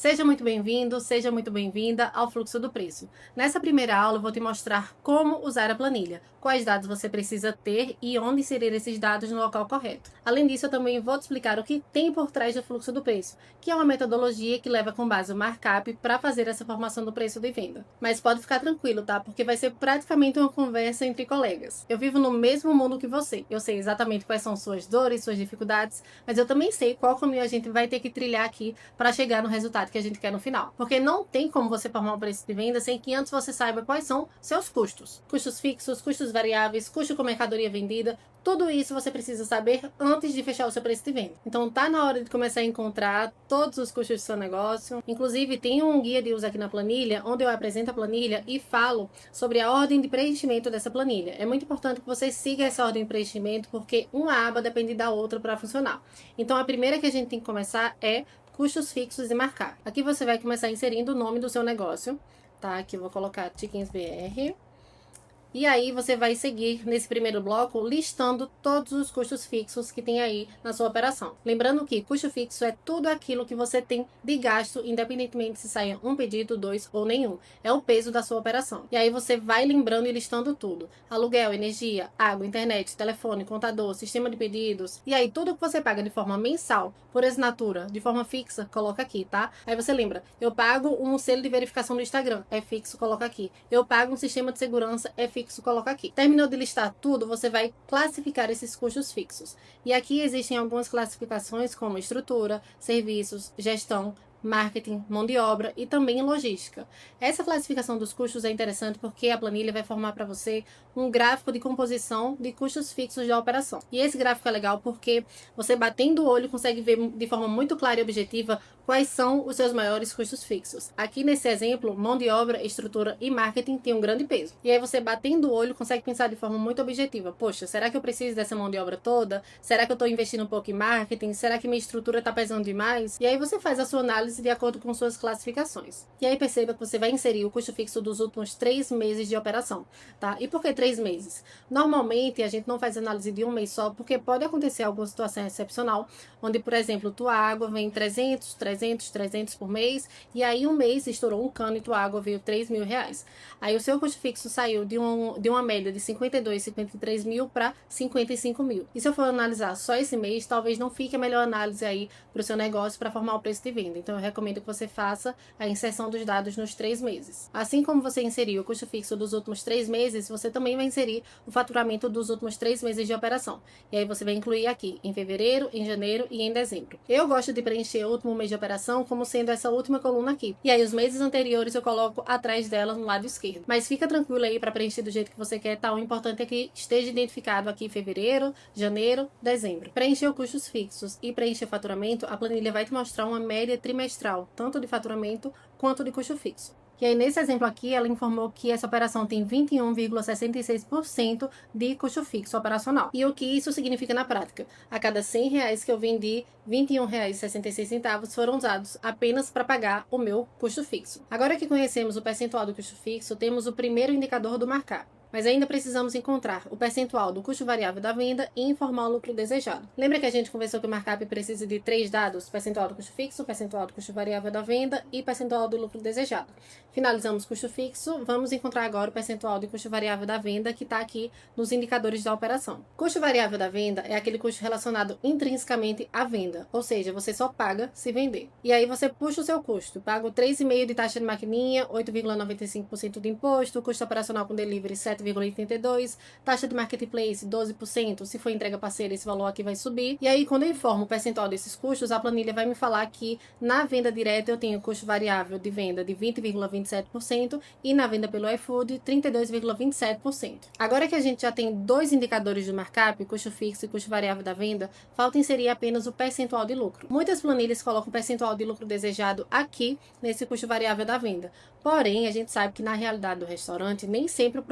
Seja muito bem-vindo, seja muito bem-vinda ao Fluxo do Preço. Nessa primeira aula eu vou te mostrar como usar a planilha, quais dados você precisa ter e onde inserir esses dados no local correto. Além disso, eu também vou te explicar o que tem por trás do Fluxo do Preço, que é uma metodologia que leva com base o markup para fazer essa formação do preço de venda. Mas pode ficar tranquilo, tá? Porque vai ser praticamente uma conversa entre colegas. Eu vivo no mesmo mundo que você. Eu sei exatamente quais são suas dores, suas dificuldades, mas eu também sei qual caminho a gente vai ter que trilhar aqui para chegar no resultado que a gente quer no final. Porque não tem como você formar um preço de venda sem que antes você saiba quais são seus custos. Custos fixos, custos variáveis, custo com mercadoria vendida, tudo isso você precisa saber antes de fechar o seu preço de venda. Então tá na hora de começar a encontrar todos os custos do seu negócio. Inclusive tem um guia de uso aqui na planilha, onde eu apresento a planilha e falo sobre a ordem de preenchimento dessa planilha. É muito importante que você siga essa ordem de preenchimento, porque uma aba depende da outra para funcionar. Então a primeira que a gente tem que começar é custos fixos e marcar. Aqui você vai começar inserindo o nome do seu negócio, tá? Aqui eu vou colocar Chickens BR. E aí você vai seguir nesse primeiro bloco listando todos os custos fixos que tem aí na sua operação. Lembrando que custo fixo é tudo aquilo que você tem de gasto, independentemente se saia um pedido, dois ou nenhum. É o peso da sua operação. E aí você vai lembrando e listando tudo. Aluguel, energia, água, internet, telefone, contador, sistema de pedidos. E aí tudo que você paga de forma mensal, por assinatura, de forma fixa, coloca aqui, tá? Aí você lembra, eu pago um selo de verificação do Instagram, é fixo, coloca aqui. Eu pago um sistema de segurança, é fixo, coloca aqui. Terminou de listar tudo, você vai classificar esses custos fixos. E aqui existem algumas classificações como estrutura, serviços, gestão, marketing, mão de obra e também logística. Essa classificação dos custos é interessante porque a planilha vai formar para você um gráfico de composição de custos fixos da operação. E esse gráfico é legal porque você batendo o olho consegue ver de forma muito clara e objetiva quais são os seus maiores custos fixos. Aqui nesse exemplo, mão de obra, estrutura e marketing tem um grande peso. E aí você batendo o olho consegue pensar de forma muito objetiva. Poxa, será que eu preciso dessa mão de obra toda? Será que eu estou investindo um pouco em marketing? Será que minha estrutura está pesando demais? E aí você faz a sua análise de acordo com suas classificações. E aí perceba que você vai inserir o custo fixo dos últimos 3 meses de operação, tá? E por que 3 meses? Normalmente a gente não faz análise de um mês só, porque pode acontecer alguma situação excepcional, onde, por exemplo, tua água vem 300 por mês, e aí um mês estourou um cano e tua água veio 3 mil reais. Aí o seu custo fixo saiu de uma média de 52, 53 mil para 55 mil. E se eu for analisar só esse mês, talvez não fique a melhor análise aí para o seu negócio para formar o preço de venda. Então eu recomendo que você faça a inserção dos dados nos 3 meses. Assim como você inseriu o custo fixo dos últimos 3 meses, você também vai inserir o faturamento dos últimos 3 meses de operação. E aí você vai incluir aqui em fevereiro, em janeiro e em dezembro. Eu gosto de preencher o último mês de operação como sendo essa última coluna aqui. E aí os meses anteriores eu coloco atrás dela no lado esquerdo. Mas fica tranquilo aí para preencher do jeito que você quer, tá? O importante é que esteja identificado aqui fevereiro, janeiro, dezembro. Preencher os custos fixos e preencher o faturamento, a planilha vai te mostrar uma média trimestral, tanto de faturamento quanto de custo fixo. E aí, nesse exemplo aqui, ela informou que essa operação tem 21,66% de custo fixo operacional. E o que isso significa na prática? A cada 100 reais que eu vendi, R$ 21,66 foram usados apenas para pagar o meu custo fixo. Agora que conhecemos o percentual do custo fixo, temos o primeiro indicador do markup. Mas ainda precisamos encontrar o percentual do custo variável da venda e informar o lucro desejado. Lembra que a gente conversou que o markup precisa de 3 dados? Percentual do custo fixo, percentual do custo variável da venda e percentual do lucro desejado. Finalizamos o custo fixo, vamos encontrar agora o percentual de custo variável da venda que está aqui nos indicadores da operação. Custo variável da venda é aquele custo relacionado intrinsecamente à venda, ou seja, você só paga se vender. E aí você puxa o seu custo, paga 3,5% de taxa de maquininha, 8,95% de imposto, custo operacional com delivery 7,82%, taxa de marketplace 12%, se for entrega parceira esse valor aqui vai subir. E aí quando eu informo o percentual desses custos, a planilha vai me falar que na venda direta eu tenho custo variável de venda de 20,27% e na venda pelo iFood 32,27%. Agora que a gente já tem 2 indicadores de markup, custo fixo e custo variável da venda, falta inserir apenas o percentual de lucro. Muitas planilhas colocam o percentual de lucro desejado aqui nesse custo variável da venda, Porém, a gente sabe que na realidade do restaurante, nem sempre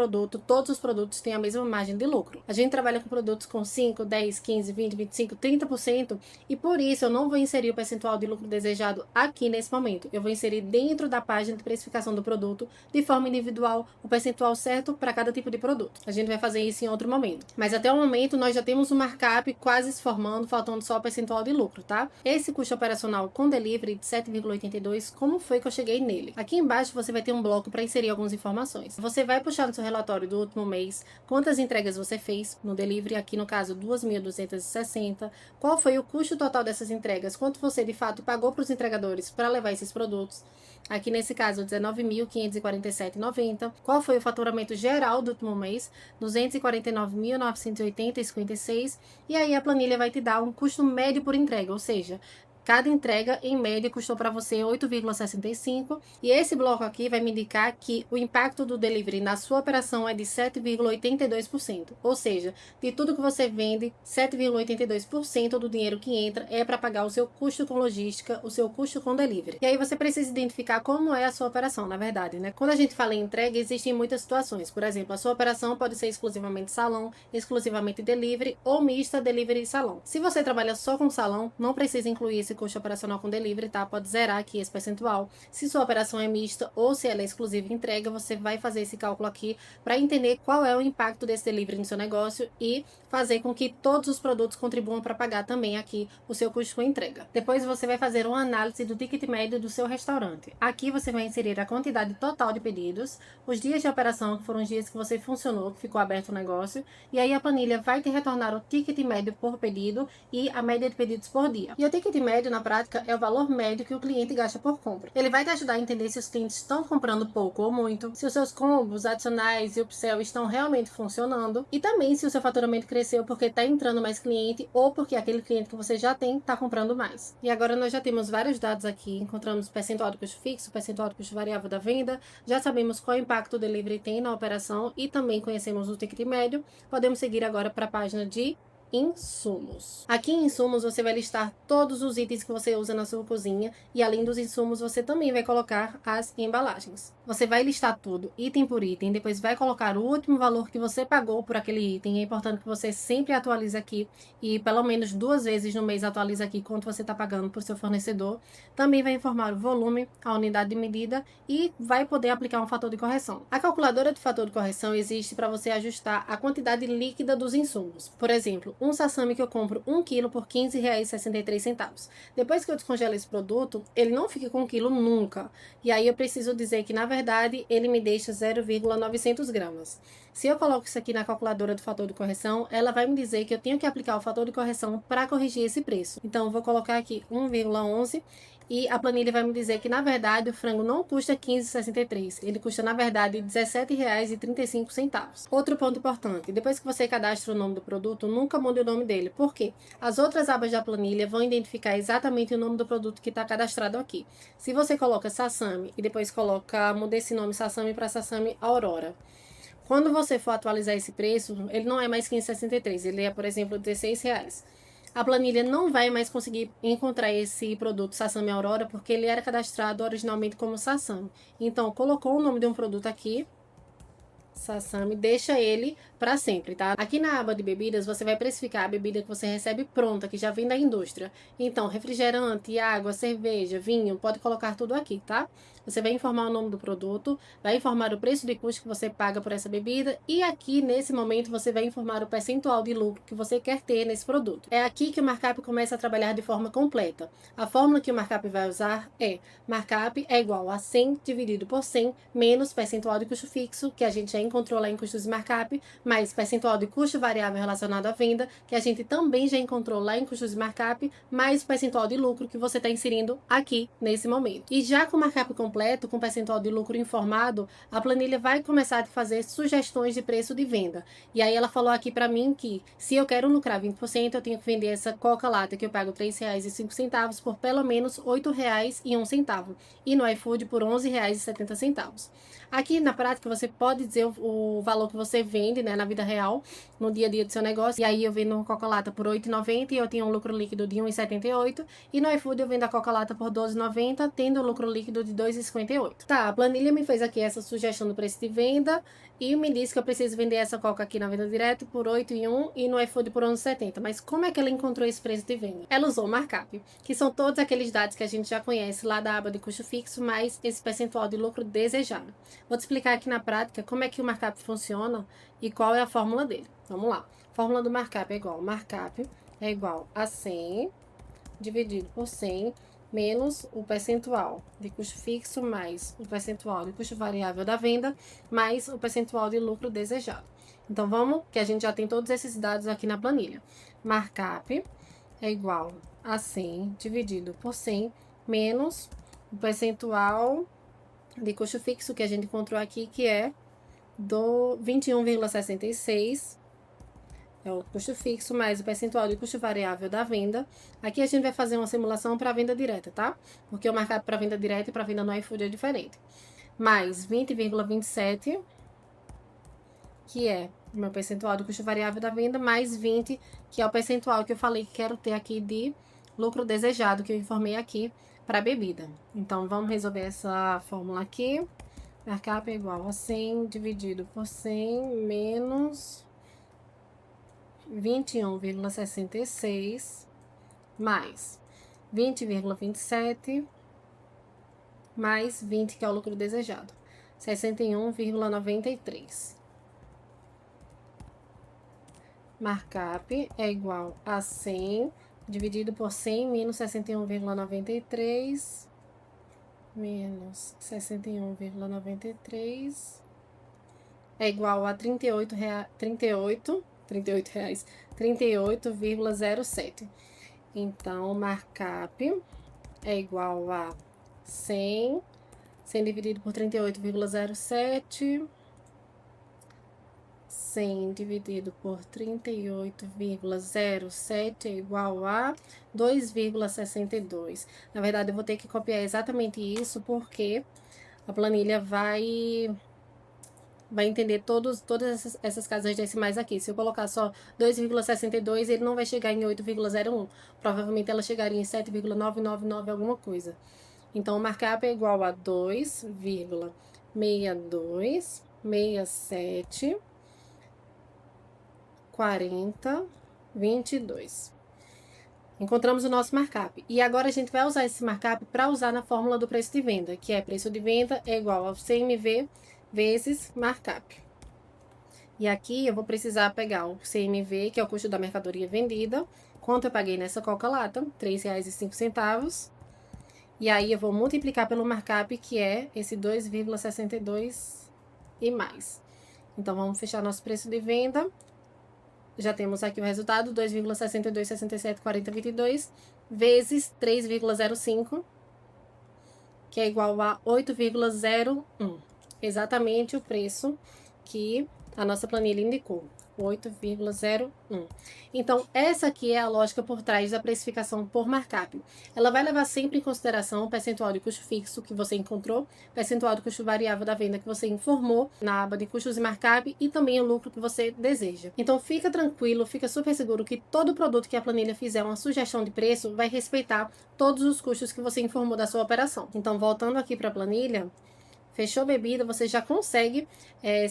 todos os produtos têm a mesma margem de lucro. A gente trabalha com produtos com 5, 10, 15, 20, 25, 30% e por isso eu não vou inserir o percentual de lucro desejado aqui nesse momento. Eu vou inserir dentro da página de precificação do produto, de forma individual, o percentual certo para cada tipo de produto. A gente vai fazer isso em outro momento. Mas até o momento nós já temos um markup quase se formando, faltando só o percentual de lucro, tá? Esse custo operacional com delivery de 7,82, como foi que eu cheguei nele? Aqui embaixo você vai ter um bloco para inserir algumas informações. Você vai puxar no seu relatório do último mês quantas entregas você fez no delivery, aqui no caso 2.260, qual foi o custo total dessas entregas, quanto você de fato pagou para os entregadores para levar esses produtos, aqui nesse caso 19.547,90, qual foi o faturamento geral do último mês, 249.980,56, e aí a planilha vai te dar um custo médio por entrega, ou seja, cada entrega, em média, custou para você 8,65. E esse bloco aqui vai me indicar que o impacto do delivery na sua operação é de 7,82%. Ou seja, de tudo que você vende, 7,82% do dinheiro que entra é para pagar o seu custo com logística, o seu custo com delivery. E aí você precisa identificar como é a sua operação, na verdade, né? Quando a gente fala em entrega, existem muitas situações. Por exemplo, a sua operação pode ser exclusivamente salão, exclusivamente delivery ou mista delivery e salão. Se você trabalha só com salão, não precisa incluir esse custo operacional com delivery, tá? Pode zerar aqui esse percentual. Se sua operação é mista ou se ela é exclusiva entrega, você vai fazer esse cálculo aqui para entender qual é o impacto desse delivery no seu negócio e fazer com que todos os produtos contribuam para pagar também aqui o seu custo com entrega. Depois você vai fazer uma análise do ticket médio do seu restaurante. Aqui você vai inserir a quantidade total de pedidos, os dias de operação, que foram os dias que você funcionou, que ficou aberto o negócio, e aí a planilha vai te retornar o ticket médio por pedido e a média de pedidos por dia. E o ticket médio, na prática, é o valor médio que o cliente gasta por compra. Ele vai te ajudar a entender se os clientes estão comprando pouco ou muito, se os seus combos, adicionais e upsell estão realmente funcionando e também se o seu faturamento cresceu porque está entrando mais cliente ou porque aquele cliente que você já tem está comprando mais. E agora nós já temos vários dados aqui, encontramos percentual do custo fixo, percentual do custo variável da venda, já sabemos qual impacto o delivery tem na operação e também conhecemos o ticket médio. Podemos seguir agora para a página de insumos. Aqui em insumos você vai listar todos os itens que você usa na sua cozinha e além dos insumos você também vai colocar as embalagens. Você vai listar tudo, item por item, depois vai colocar o último valor que você pagou por aquele item. É importante que você sempre atualize aqui e pelo menos 2 vezes no mês atualize aqui quanto você está pagando por seu fornecedor. Também vai informar o volume, a unidade de medida e vai poder aplicar um fator de correção. A calculadora de fator de correção existe para você ajustar a quantidade líquida dos insumos. Por exemplo, um sassami que eu compro 1 kg por R$ 15,63. Depois que eu descongelo esse produto, ele não fica com 1 kg nunca. E aí eu preciso dizer que, na verdade, ele me deixa 0,900 gramas. Se eu coloco isso aqui na calculadora do fator de correção, ela vai me dizer que eu tenho que aplicar o fator de correção para corrigir esse preço. Então, eu vou colocar aqui 1,11 e a planilha vai me dizer que, na verdade, o frango não custa R$ 15,63. Ele custa, na verdade, R$ 17,35. Outro ponto importante. Depois que você cadastra o nome do produto, nunca mude o nome dele. Por quê? As outras abas da planilha vão identificar exatamente o nome do produto que está cadastrado aqui. Se você coloca Sassami e depois muda esse nome Sassami para Sassami Aurora. Quando você for atualizar esse preço, ele não é mais R$ 15,63. Ele é, por exemplo, R$ 16. A planilha não vai mais conseguir encontrar esse produto Sassami Aurora porque ele era cadastrado originalmente como Sassami. Então, colocou o nome de um produto aqui, Sassami, deixa ele para sempre, tá? Aqui na aba de bebidas, você vai precificar a bebida que você recebe pronta, que já vem da indústria. Então, refrigerante, água, cerveja, vinho, pode colocar tudo aqui, tá? Você vai informar o nome do produto, vai informar o preço de custo que você paga por essa bebida e aqui, nesse momento, você vai informar o percentual de lucro que você quer ter nesse produto. É aqui que o markup começa a trabalhar de forma completa. A fórmula que o markup vai usar é markup é igual a 100 dividido por 100 menos percentual de custo fixo, que a gente já encontrou lá em custos de markup, mais percentual de custo variável relacionado à venda, que a gente também já encontrou lá em custos de markup, mais o percentual de lucro que você está inserindo aqui nesse momento. E já com o markup completo, com percentual de lucro informado, a planilha vai começar a fazer sugestões de preço de venda. E aí ela falou aqui para mim que se eu quero lucrar 20%, eu tenho que vender essa Coca-Lata que eu pago R$ 3,05 por pelo menos R$ 8,01 e no iFood por R$ 11,70. Aqui na prática você pode dizer o valor que você vende, né, na vida real, no dia a dia do seu negócio. E aí eu vendo Coca-Lata por R$ 8,90 e eu tenho um lucro líquido de R$ 1,78. E no iFood eu vendo a Coca-Lata por R$ 12,90, tendo um lucro líquido de R$ 2,58. Tá, a planilha me fez aqui essa sugestão do preço de venda e me disse que eu preciso vender essa Coca aqui na venda direta por R$ 8,01 e no iFood por R$ 11,70. Mas como é que ela encontrou esse preço de venda? Ela usou o markup, que são todos aqueles dados que a gente já conhece lá da aba de custo fixo, mais esse percentual de lucro desejado. Vou te explicar aqui na prática como é que o markup funciona e qual é a fórmula dele. Vamos lá. A fórmula do markup é igual a 100 dividido por 100 menos o percentual de custo fixo mais o percentual de custo variável da venda mais o percentual de lucro desejado. Então vamos, que a gente já tem todos esses dados aqui na planilha. Markup é igual a 100 dividido por 100 menos o percentual de custo fixo que a gente encontrou aqui, que é do 21,66, é o custo fixo, mais o percentual de custo variável da venda. Aqui a gente vai fazer uma simulação para venda direta, tá? Porque o markup para venda direta e para venda no iFood é diferente. Mais 20,27, que é o meu percentual de custo variável da venda, mais 20, que é o percentual que eu falei que quero ter aqui de lucro desejado, que eu informei aqui para bebida. Então, vamos resolver essa fórmula aqui. Markup é igual a 100 dividido por 100 menos 21,66 mais 20,27 mais 20, que é o lucro desejado, 61,93. Markup é igual a 100 dividido por 100 menos 61,93 menos 61,93 é igual a 38,07. Então, markup é igual a 100 dividido por 38,07, 100 dividido por 38,07 é igual a 2,62. Na verdade, eu vou ter que copiar exatamente isso, porque a planilha vai entender todas essas casas decimais aqui. Se eu colocar só 2,62, ele não vai chegar em 8,01. Provavelmente ela chegaria em 7,999 alguma coisa. Então, o markup é igual a 2,6267 40, 22. Encontramos o nosso markup. E agora a gente vai usar esse markup para usar na fórmula do preço de venda, que é preço de venda é igual ao CMV vezes markup. E aqui eu vou precisar pegar o CMV, que é o custo da mercadoria vendida, quanto eu paguei nessa Coca-Lata, R$ 3,05. E aí eu vou multiplicar pelo markup, que é esse 2,62 e mais. Então vamos fechar nosso preço de venda. Já temos aqui o resultado, 2,6267,40,22 vezes 3,05, que é igual a 8,01. Exatamente o preço que a nossa planilha indicou, 8,01. Então, essa aqui é a lógica por trás da precificação por markup. Ela vai levar sempre em consideração o percentual de custo fixo que você encontrou, percentual de custo variável da venda que você informou na aba de custos e markup e também o lucro que você deseja. Então, fica tranquilo, fica super seguro que todo produto que a planilha fizer uma sugestão de preço vai respeitar todos os custos que você informou da sua operação. Então, voltando aqui para a planilha, fechou bebida, você já consegue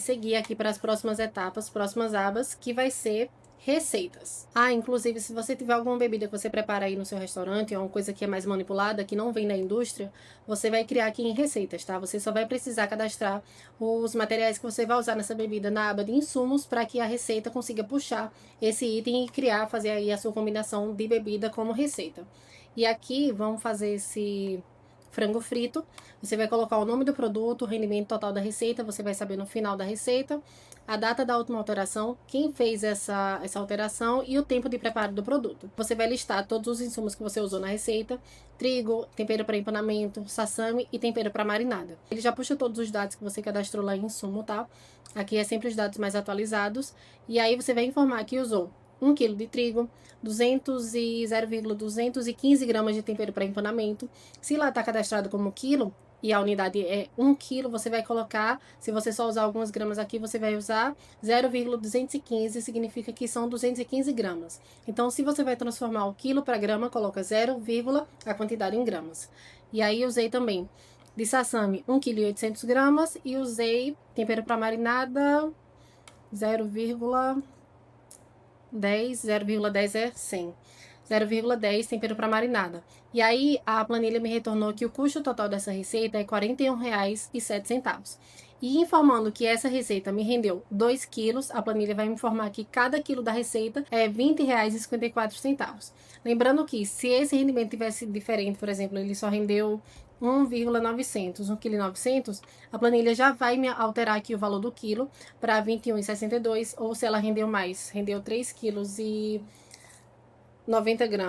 seguir aqui para as próximas etapas, próximas abas, que vai ser receitas. Inclusive, se você tiver alguma bebida que você prepara aí no seu restaurante, ou uma coisa que é mais manipulada, que não vem da indústria, você vai criar aqui em receitas, tá? Você só vai precisar cadastrar os materiais que você vai usar nessa bebida na aba de insumos, para que a receita consiga puxar esse item e fazer aí a sua combinação de bebida como receita. E aqui, vamos fazer esse frango frito. Você vai colocar o nome do produto, o rendimento total da receita, você vai saber no final da receita, a data da última alteração, quem fez essa alteração e o tempo de preparo do produto. Você vai listar todos os insumos que você usou na receita: trigo, tempero para empanamento, sassami e tempero para marinada. Ele já puxa todos os dados que você cadastrou lá em insumo, tá? Aqui é sempre os dados mais atualizados. E aí você vai informar que usou 1 kg de trigo, 0,215 gramas de tempero para empanamento. Se lá está cadastrado como quilo, e a unidade é 1 quilo, você vai colocar, se você só usar algumas gramas aqui, você vai usar 0,215, significa que são 215 gramas. Então, se você vai transformar o quilo para grama, coloca 0, a quantidade em gramas. E aí, usei também de sassami 1,8 kg e usei tempero para marinada 0,10 é 100. 0,10 tempero para marinada. E aí a planilha me retornou que o custo total dessa receita é R$ 41,07. E informando que essa receita me rendeu 2 quilos, a planilha vai me informar que cada quilo da receita é R$ 20,54. Lembrando que se esse rendimento tivesse diferente, por exemplo, ele só rendeu 1,900, 1,900 kg, a planilha já vai me alterar aqui o valor do quilo para 21,62, ou se ela rendeu mais, rendeu 3,90 kg.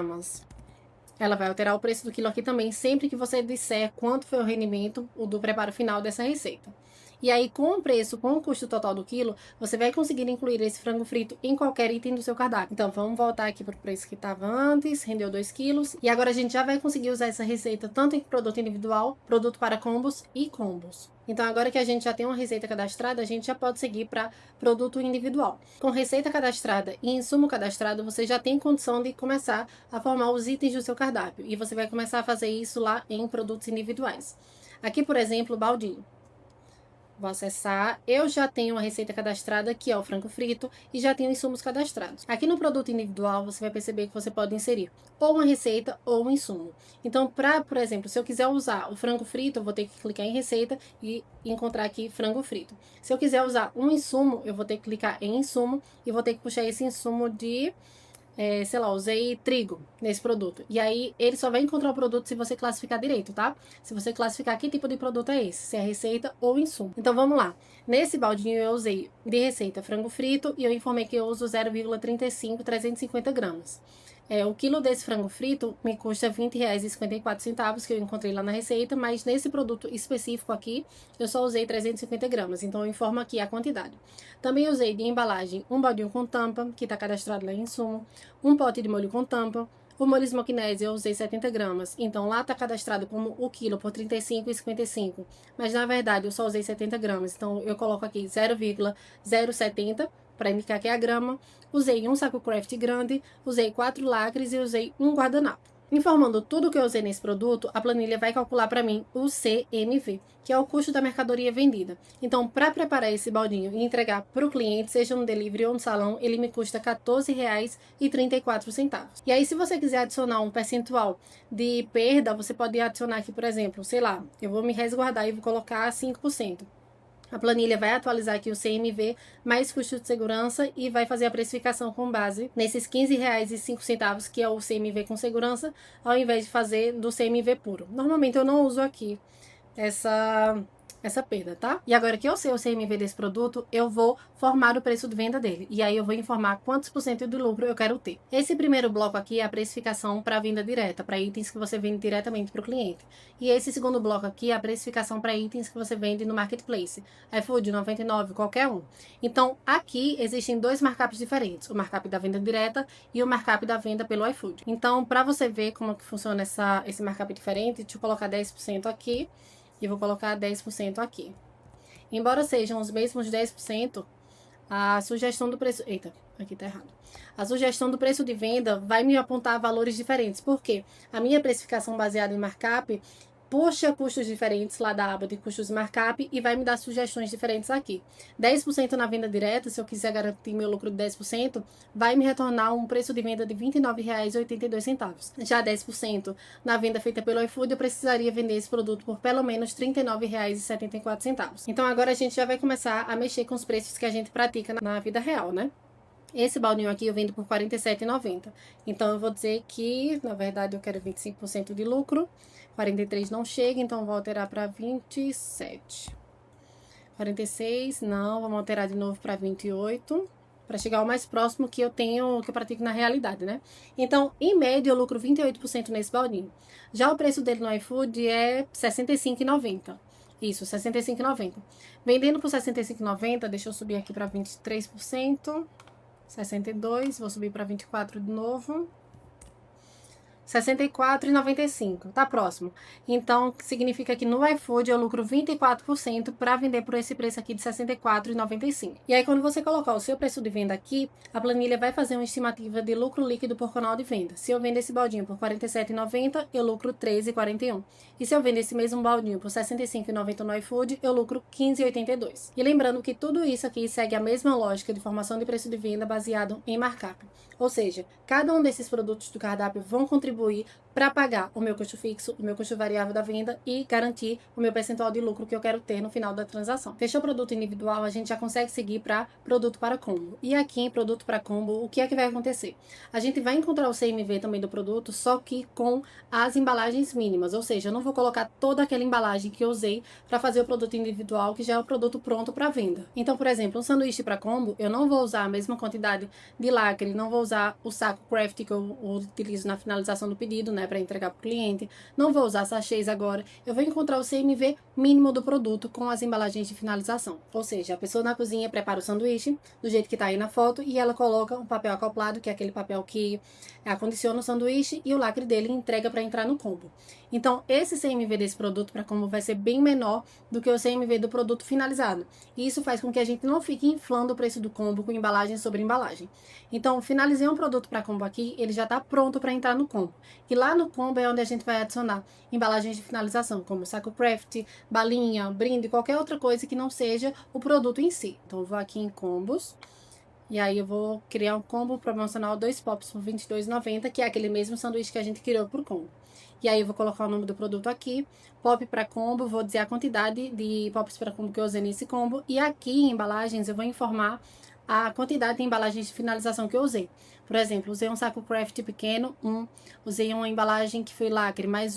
Ela vai alterar o preço do quilo aqui também, sempre que você disser quanto foi o rendimento do preparo final dessa receita. E aí, com o preço, com o custo total do quilo, você vai conseguir incluir esse frango frito em qualquer item do seu cardápio. Então, vamos voltar aqui para o preço que estava antes, rendeu 2 quilos. E agora a gente já vai conseguir usar essa receita tanto em produto individual, produto para combos e combos. Então, agora que a gente já tem uma receita cadastrada, a gente já pode seguir para produto individual. Com receita cadastrada e insumo cadastrado, você já tem condição de começar a formar os itens do seu cardápio. E você vai começar a fazer isso lá em produtos individuais. Aqui, por exemplo, o baldinho. Vou acessar, eu já tenho uma receita cadastrada, que é o frango frito, e já tenho insumos cadastrados. Aqui no produto individual, você vai perceber que você pode inserir ou uma receita ou um insumo. Então, por exemplo, se eu quiser usar o frango frito, eu vou ter que clicar em receita e encontrar aqui frango frito. Se eu quiser usar um insumo, eu vou ter que clicar em insumo e vou ter que puxar esse insumo de... sei lá, usei trigo nesse produto. E aí, ele só vai encontrar o produto se você classificar direito, tá? Se você classificar que tipo de produto é esse, se é receita ou insumo. Então, vamos lá. Nesse baldinho, eu usei de receita frango frito e eu informei que eu uso 0,35, 350 gramas. O quilo desse frango frito me custa R$ 20,54, que eu encontrei lá na receita, mas nesse produto específico aqui, eu só usei 350 gramas, então eu informo aqui a quantidade. Também usei de embalagem um baldinho com tampa, que está cadastrado lá em insumo, um pote de molho com tampa, o molho smokinese eu usei 70 gramas, então lá está cadastrado como o quilo por R$ 35,55, mas na verdade eu só usei 70 gramas, então eu coloco aqui 0,070 para indicar que é a grama. Usei um saco craft grande, usei 4 lacres e usei um guardanapo. Informando tudo que eu usei nesse produto, a planilha vai calcular para mim o CMV, que é o custo da mercadoria vendida. Então, para preparar esse baldinho e entregar para o cliente, seja no delivery ou no salão, ele me custa R$ 14,34. E aí, se você quiser adicionar um percentual de perda, você pode adicionar aqui, por exemplo, sei lá, eu vou me resguardar e vou colocar 5%. A planilha vai atualizar aqui o CMV mais custo de segurança e vai fazer a precificação com base nesses R$ 15,05, que é o CMV com segurança, ao invés de fazer do CMV puro. Normalmente eu não uso aqui essa perda, tá? E agora que eu sei o CMV desse produto, eu vou formar o preço de venda dele. E aí eu vou informar quantos por cento de lucro eu quero ter. Esse primeiro bloco aqui é a precificação para venda direta, para itens que você vende diretamente para o cliente. E esse segundo bloco aqui é a precificação para itens que você vende no marketplace. iFood, 99, qualquer um. Então, aqui existem dois markups diferentes. O markup da venda direta e o markup da venda pelo iFood. Então, para você ver como que funciona esse markup diferente, deixa eu colocar 10% aqui. E vou colocar 10% aqui. Embora sejam os mesmos 10%, a sugestão do preço... Eita, aqui tá errado. A sugestão do preço de venda vai me apontar valores diferentes. Por quê? A minha precificação baseada em markup puxa custos diferentes lá da aba de custos markup e vai me dar sugestões diferentes aqui. 10% na venda direta, se eu quiser garantir meu lucro de 10%, vai me retornar um preço de venda de R$ 29,82. Já 10% na venda feita pelo iFood, eu precisaria vender esse produto por pelo menos R$ 39,74. Então agora a gente já vai começar a mexer com os preços que a gente pratica na vida real, né? Esse baldinho aqui eu vendo por R$ 47,90. Então eu vou dizer que, na verdade, eu quero 25% de lucro. 43 não chega, então vou alterar para 27. 46, não, vamos alterar de novo para 28, para chegar ao mais próximo que eu tenho, que eu pratico na realidade, né? Então, em média, eu lucro 28% nesse baldinho. Já o preço dele no iFood é R$ 65,90. Isso, R$ 65,90. Vendendo por R$ 65,90, deixa eu subir aqui para 23%. 62, vou subir para 24 de novo. R$ 64,95, tá próximo. Então, significa que no iFood eu lucro 24% para vender por esse preço aqui de R$ 64,95. E aí, quando você colocar o seu preço de venda aqui, a planilha vai fazer uma estimativa de lucro líquido por canal de venda. Se eu vendo esse baldinho por R$ 47,90, eu lucro R$ 13,41. E se eu vendo esse mesmo baldinho por R$ 65,90 no iFood, eu lucro R$ 15,82. E lembrando que tudo isso aqui segue a mesma lógica de formação de preço de venda baseado em markup. Ou seja, cada um desses produtos do cardápio vão contribuir para pagar o meu custo fixo, o meu custo variável da venda e garantir o meu percentual de lucro que eu quero ter no final da transação. Fechou o produto individual, a gente já consegue seguir para produto para combo. E aqui em produto para combo, o que é que vai acontecer? A gente vai encontrar o CMV também do produto, só que com as embalagens mínimas, ou seja, eu não vou colocar toda aquela embalagem que eu usei para fazer o produto individual, que já é o produto pronto para venda. Então, por exemplo, um sanduíche para combo, eu não vou usar a mesma quantidade de lacre, não vou usar o saco craft que eu utilizo na finalização do pedido, né, para entregar para o cliente, não vou usar sachês agora, eu vou encontrar o CMV mínimo do produto com as embalagens de finalização. Ou seja, a pessoa na cozinha prepara o sanduíche do jeito que está aí na foto e ela coloca um papel acoplado, que é aquele papel que acondiciona o sanduíche, e o lacre dele entrega para entrar no combo. Então, esse CMV desse produto para combo vai ser bem menor do que o CMV do produto finalizado. E isso faz com que a gente não fique inflando o preço do combo com embalagem sobre embalagem. Então, finalizei um produto para combo aqui, ele já está pronto para entrar no combo. E lá no combo é onde a gente vai adicionar embalagens de finalização, como saco craft, balinha, brinde, qualquer outra coisa que não seja o produto em si. Então, eu vou aqui em combos. E aí eu vou criar um combo promocional 2 pops por R$ 22,90, que é aquele mesmo sanduíche que a gente criou por combo. E aí eu vou colocar o nome do produto aqui, pop para combo, vou dizer a quantidade de pops para combo que eu usei nesse combo. E aqui em embalagens eu vou informar a quantidade de embalagens de finalização que eu usei. Por exemplo, usei um saco craft pequeno, usei uma embalagem que foi lacre, mais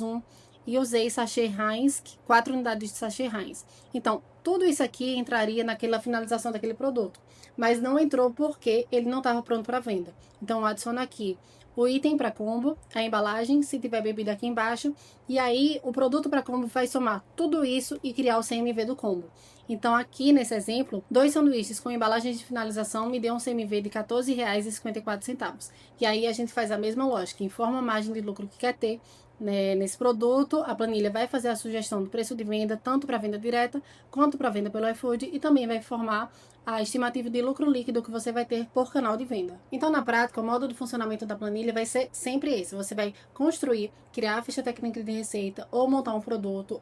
e usei sachê Heinz, 4 unidades de sachê Heinz. Então, tudo isso aqui entraria naquela finalização daquele produto, mas não entrou porque ele não estava pronto para venda. Então, eu adiciono aqui o item para combo, a embalagem, se tiver bebida aqui embaixo, e aí o produto para combo vai somar tudo isso e criar o CMV do combo. Então, aqui nesse exemplo, 2 sanduíches com embalagens de finalização me deu um CMV de R$ 14,54. E aí a gente faz a mesma lógica, informa a margem de lucro que quer ter, né, nesse produto. A planilha vai fazer a sugestão do preço de venda, tanto para venda direta quanto para venda pelo iFood, e também vai informar a estimativa de lucro líquido que você vai ter por canal de venda. Então, na prática, o modo de funcionamento da planilha vai ser sempre esse. Você vai construir, criar a ficha técnica de receita, ou montar um produto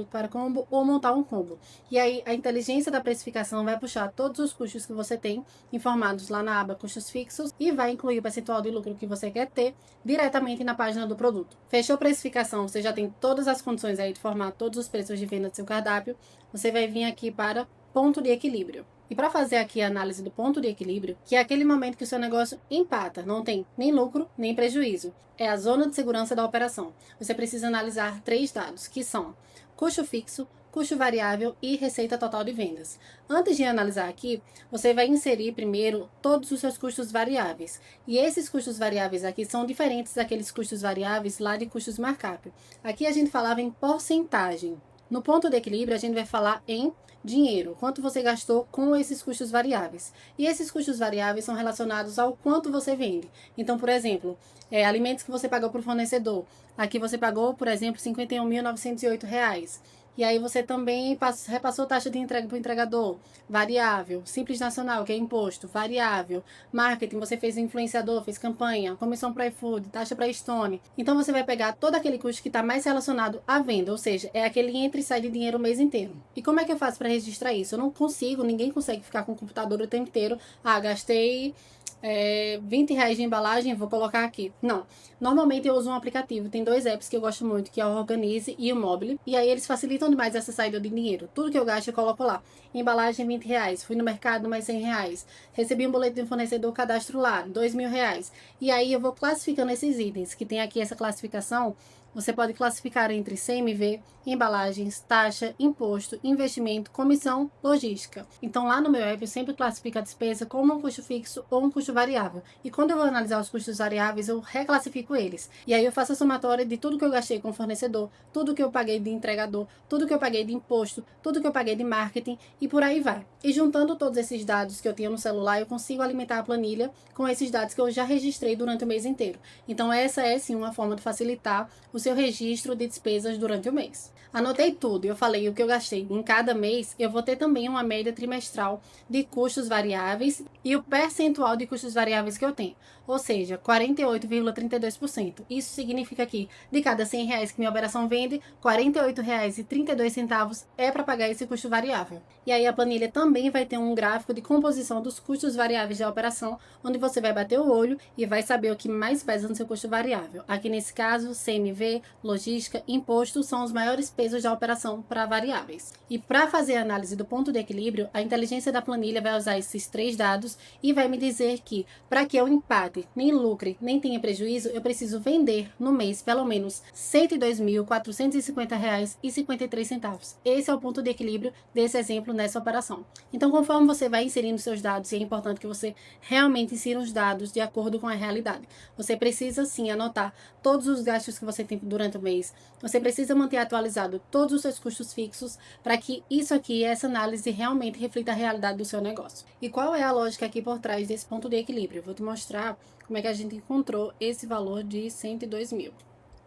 para combo, ou montar um combo. E aí, a inteligência da precificação vai puxar todos os custos que você tem, informados lá na aba custos fixos, e vai incluir o percentual de lucro que você quer ter diretamente na página do produto. Fechou a precificação, você já tem todas as condições aí de formar todos os preços de venda do seu cardápio. Você vai vir aqui para ponto de equilíbrio. E para fazer aqui a análise do ponto de equilíbrio, que é aquele momento que o seu negócio empata, não tem nem lucro nem prejuízo, é a zona de segurança da operação. Você precisa analisar 3 dados, que são custo fixo, custo variável e receita total de vendas. Antes de analisar aqui, você vai inserir primeiro todos os seus custos variáveis. E esses custos variáveis aqui são diferentes daqueles custos variáveis lá de custos markup. Aqui a gente falava em porcentagem. No ponto de equilíbrio, a gente vai falar em dinheiro, quanto você gastou com esses custos variáveis. E esses custos variáveis são relacionados ao quanto você vende. Então, por exemplo, alimentos que você pagou para o fornecedor. Aqui você pagou, por exemplo, R$ 51.908. E aí você também repassou taxa de entrega para o entregador, variável. Simples Nacional, que é imposto, variável. Marketing, você fez influenciador, fez campanha, comissão para iFood, taxa para Stone. Então você vai pegar todo aquele custo que está mais relacionado à venda, ou seja, é aquele entra e sai de dinheiro o mês inteiro. E como é que eu faço para registrar isso? Eu não consigo, ninguém consegue ficar com o computador o tempo inteiro. Gastei R$ 20 de embalagem, vou colocar aqui. Não. Normalmente eu uso um aplicativo. Tem 2 apps que eu gosto muito, que é o Organize e o Mobile. E aí eles facilitam demais essa saída de dinheiro. Tudo que eu gasto eu coloco lá. Embalagem R$ 20. Fui no mercado, mais R$ 100. Recebi um boleto de um fornecedor, cadastro lá, R$ 2.000. E aí eu vou classificando esses itens, que tem aqui essa classificação Você pode classificar entre CMV, embalagens, taxa, imposto, investimento, comissão, logística. Então, lá no meu app, eu sempre classifico a despesa como um custo fixo ou um custo variável. E quando eu vou analisar os custos variáveis, eu reclassifico eles. E aí eu faço a somatória de tudo que eu gastei com o fornecedor, tudo que eu paguei de entregador, tudo que eu paguei de imposto, tudo que eu paguei de marketing e por aí vai. E juntando todos esses dados que eu tinha no celular, eu consigo alimentar a planilha com esses dados que eu já registrei durante o mês inteiro. Então, essa é sim uma forma de facilitar o seu registro de despesas durante o mês. Anotei tudo, eu falei o que eu gastei em cada mês, eu vou ter também uma média trimestral de custos variáveis e o percentual de custos variáveis que eu tenho, ou seja, 48,32%. Isso significa que de cada R$ 100 que minha operação vende, R$ 48,32 é para pagar esse custo variável. E aí a planilha também vai ter um gráfico de composição dos custos variáveis da operação, onde você vai bater o olho e vai saber o que mais pesa no seu custo variável. Aqui nesse caso, CMV, logística, imposto são os maiores pesos da operação para variáveis. E para fazer a análise do ponto de equilíbrio, a inteligência da planilha vai usar esses 3 dados e vai me dizer que, para que eu empate, nem lucre, nem tenha prejuízo, eu preciso vender no mês pelo menos R$ 102.450,53. Esse é o ponto de equilíbrio desse exemplo nessa operação. Então, conforme você vai inserindo seus dados, e é importante que você realmente insira os dados de acordo com a realidade. Você precisa sim anotar todos os gastos que você tem durante o mês. Você precisa manter atualizado todos os seus custos fixos para que isso aqui, essa análise, realmente reflita a realidade do seu negócio. E qual é a lógica aqui por trás desse ponto de equilíbrio? Eu vou te mostrar como é que a gente encontrou esse valor de 102 mil.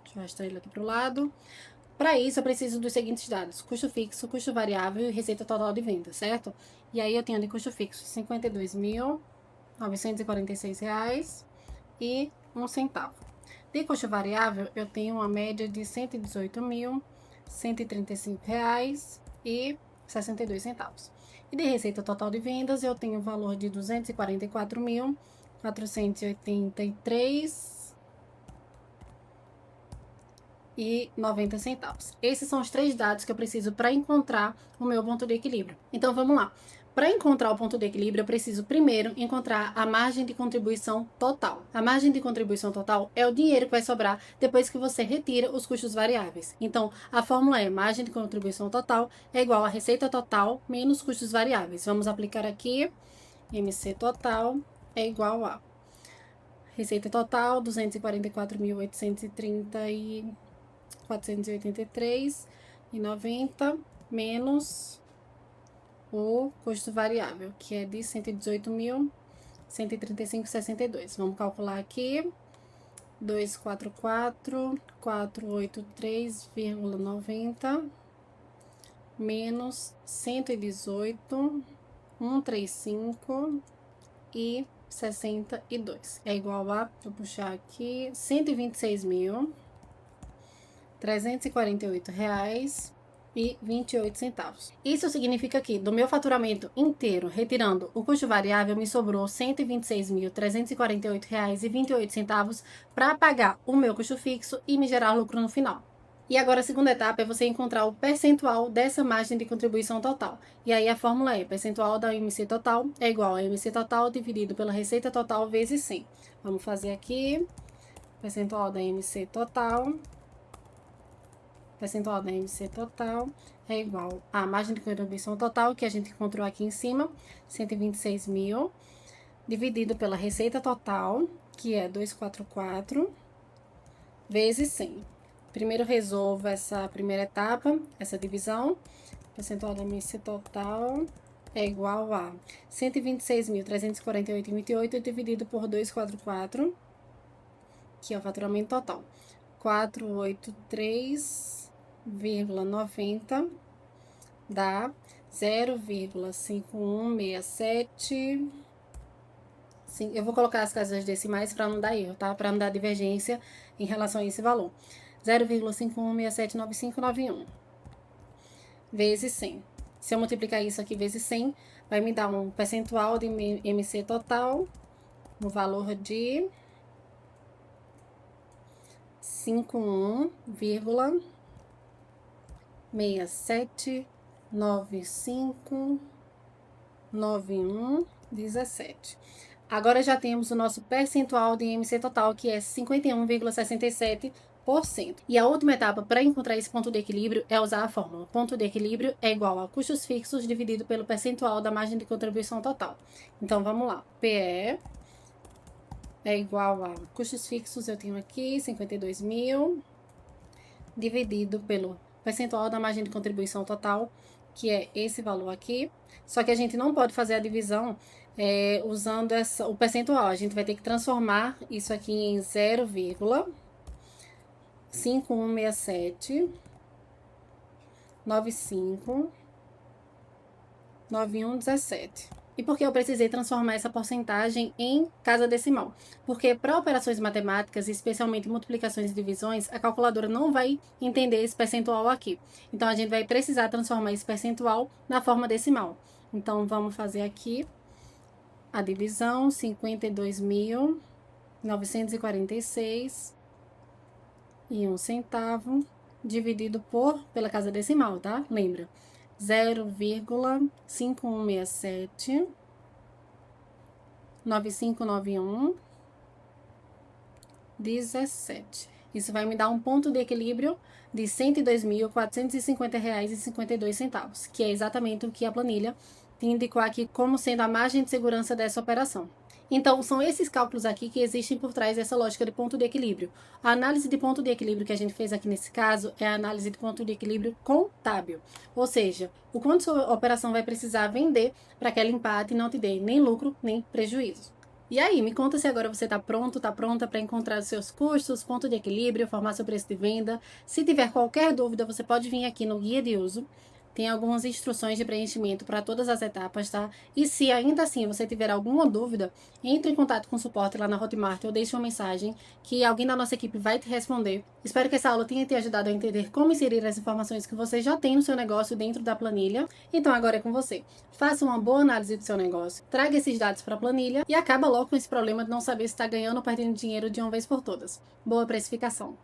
Deixa eu arrastar ele aqui para o lado. Para isso, eu preciso dos seguintes dados: custo fixo, custo variável e receita total de venda, certo? E aí eu tenho de custo fixo R$ 52.946,01. De custo variável, eu tenho uma média de R$ 118.135,62. E de receita total de vendas, eu tenho o valor de R$ 244.483,90. Esses são os 3 dados que eu preciso para encontrar o meu ponto de equilíbrio. Então vamos lá. Para encontrar o ponto de equilíbrio, eu preciso primeiro encontrar a margem de contribuição total. A margem de contribuição total é o dinheiro que vai sobrar depois que você retira os custos variáveis. Então, a fórmula é margem de contribuição total é igual a receita total menos custos variáveis. Vamos aplicar aqui, MC total é igual a receita total, 244.483,90 menos o custo variável, que é de 118.135,62. Vamos calcular aqui. 244.483,90 menos 118.135,62. É igual a, vou puxar aqui, R$ 126.348,28. Isso significa que, do meu faturamento inteiro, retirando o custo variável, me sobrou R$ 126.348,28 para pagar o meu custo fixo e me gerar lucro no final. E agora a segunda etapa é você encontrar o percentual dessa margem de contribuição total. E aí a fórmula é: percentual da MC total é igual a MC total dividido pela receita total vezes 100. Vamos fazer aqui, percentual da MC total é igual à margem de contribuição total, que a gente encontrou aqui em cima, 126 mil, dividido pela receita total, que é 244, vezes 100. Primeiro resolvo essa primeira etapa, essa divisão. Percentual da MC total é igual a 126.348,28 dividido por 244, que é o faturamento total. 483,90 dá 0,5167. Sim, eu vou colocar as casas decimais para não dar erro, tá? Para não dar divergência em relação a esse valor. 0,51679591 vezes 100. Se eu multiplicar isso aqui vezes 100, vai me dar um percentual de MC total no valor de 51,67959117. Agora já temos o nosso percentual de MC total, que é 51,67%, E a última etapa para encontrar esse ponto de equilíbrio é usar a fórmula. Ponto de equilíbrio é igual a custos fixos dividido pelo percentual da margem de contribuição total. Então, vamos lá. PE é igual a custos fixos, eu tenho aqui 52 mil, dividido pelo percentual da margem de contribuição total, que é esse valor aqui. Só que a gente não pode fazer a divisão usando o percentual. A gente vai ter que transformar isso aqui em 0,5167 95 9117. E por que eu precisei transformar essa porcentagem em casa decimal? Porque para operações matemáticas, especialmente multiplicações e divisões, a calculadora não vai entender esse percentual aqui. Então, a gente vai precisar transformar esse percentual na forma decimal. Então, vamos fazer aqui a divisão, 52.946 e 1 centavo, dividido pela casa decimal, tá? Lembra? 0,5167 9591 17. Isso vai me dar um ponto de equilíbrio de R$ 102.450,52, que é exatamente o que a planilha te indicou aqui como sendo a margem de segurança dessa operação. Então, são esses cálculos aqui que existem por trás dessa lógica de ponto de equilíbrio. A análise de ponto de equilíbrio que a gente fez aqui nesse caso é a análise de ponto de equilíbrio contábil. Ou seja, o quanto sua operação vai precisar vender para que ela empate e não te dê nem lucro, nem prejuízo. E aí, me conta se agora você está pronto, está pronta para encontrar os seus custos, ponto de equilíbrio, formar seu preço de venda. Se tiver qualquer dúvida, você pode vir aqui no guia de uso. Tem algumas instruções de preenchimento para todas as etapas, tá? E se ainda assim você tiver alguma dúvida, entre em contato com o suporte lá na Hotmart ou deixe uma mensagem que alguém da nossa equipe vai te responder. Espero que essa aula tenha te ajudado a entender como inserir as informações que você já tem no seu negócio dentro da planilha. Então agora é com você. Faça uma boa análise do seu negócio, traga esses dados para a planilha e acaba logo com esse problema de não saber se está ganhando ou perdendo dinheiro de uma vez por todas. Boa precificação!